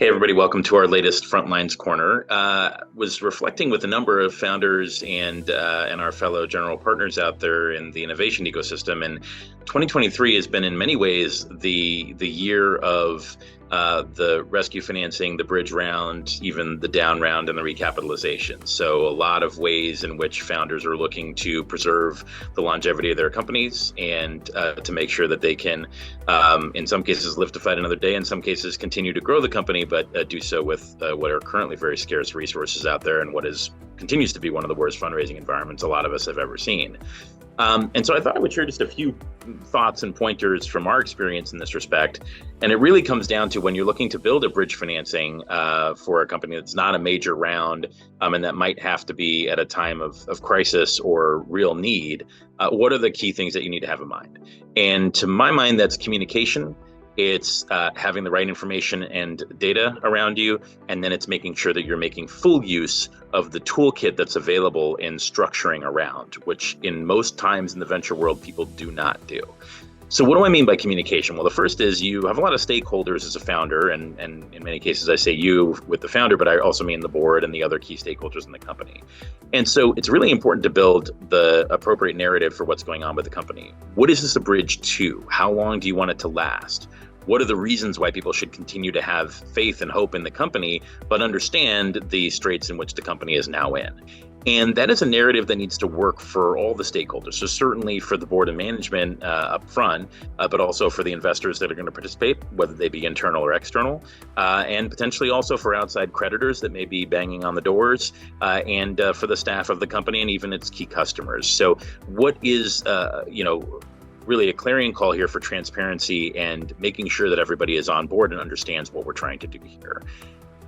Hey, everybody, welcome to our latest Frontlines Corner. Was reflecting with a number of founders and our fellow general partners out there in the innovation ecosystem. And 2023 has been in many ways the year of the rescue financing, the bridge round, even the down round and the recapitalization. So a lot of ways in which founders are looking to preserve the longevity of their companies and to make sure that they can, in some cases, live to fight another day, in some cases, continue to grow the company, but do so with what are currently very scarce resources out there and what continues to be one of the worst fundraising environments a lot of us have ever seen. And so I thought I would share just a few thoughts and pointers from our experience in this respect. And it really comes down to when you're looking to build a bridge financing for a company that's not a major round and that might have to be at a time of crisis or real need, what are the key things that you need to have in mind? And to my mind, that's communication. It's having the right information and data around you, and then it's making sure that you're making full use of the toolkit that's available in structuring a round, which in most times in the venture world, people do not do. So what do I mean by communication? Well, the first is you have a lot of stakeholders as a founder, and in many cases I say you with the founder, but I also mean the board and the other key stakeholders in the company. And so it's really important to build the appropriate narrative for what's going on with the company. What is this a bridge to? How long do you want it to last? What are the reasons why people should continue to have faith and hope in the company, but understand the straits in which the company is now in? And that is a narrative that needs to work for all the stakeholders. So certainly for the board and management up front, but also for the investors that are going to participate, whether they be internal or external, and potentially also for outside creditors that may be banging on the doors, and for the staff of the company and even its key customers. So what is, really a clarion call here for transparency and making sure that everybody is on board and understands what we're trying to do here.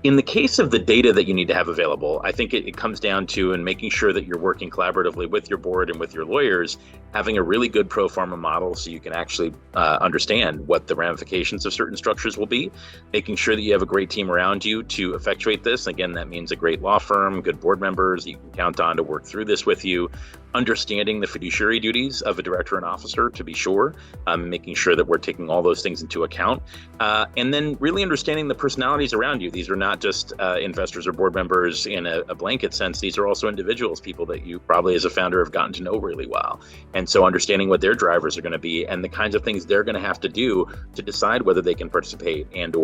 In the case of the data that you need to have available, I think it comes down to and making sure that you're working collaboratively with your board and with your lawyers, having a really good pro forma model so you can actually understand what the ramifications of certain structures will be, making sure that you have a great team around you to effectuate this. Again, that means a great law firm, good board members you can count on to work through this with you, understanding the fiduciary duties of a director and officer, to be sure, making sure that we're taking all those things into account, and then really understanding the personalities around you. These are not just investors or board members in a blanket sense. These are also individuals, people that you probably as a founder have gotten to know really well. And so understanding what their drivers are going to be and the kinds of things they're going to have to do to decide whether they can participate and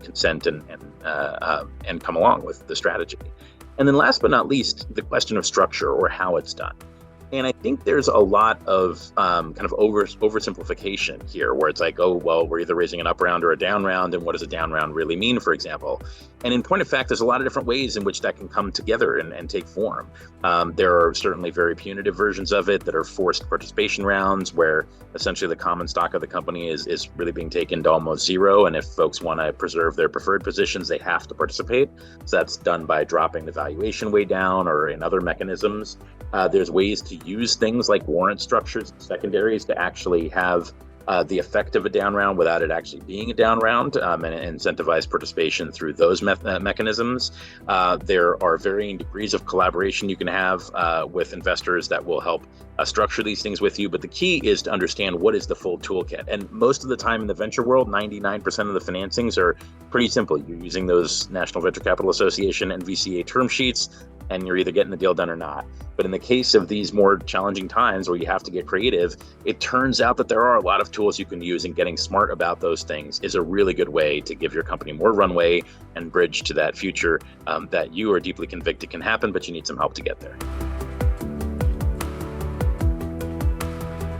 consent and come along with the strategy. And then last but not least, the question of structure or how it's done. And I think there's a lot of kind of oversimplification here where it's like, oh, well, we're either raising an up round or a down round. And what does a down round really mean, for example? And in point of fact, there's a lot of different ways in which that can come together and take form. There are certainly very punitive versions of it that are forced participation rounds where essentially the common stock of the company is really being taken to almost zero. And if folks want to preserve their preferred positions, they have to participate. So that's done by dropping the valuation way down or in other mechanisms. There's ways to use things like warrant structures and secondaries to actually have the effect of a down round without it actually being a down round, and incentivize participation through those mechanisms. There are varying degrees of collaboration you can have with investors that will help structure these things with you. But the key is to understand what is the full toolkit. And most of the time in the venture world, 99% of the financings are pretty simple. You're using those National Venture Capital Association and VCA term sheets, and you're either getting the deal done or not. But in the case of these more challenging times where you have to get creative, it turns out that there are a lot of tools you can use, and getting smart about those things is a really good way to give your company more runway and bridge to that future that you are deeply convicted can happen, but you need some help to get there.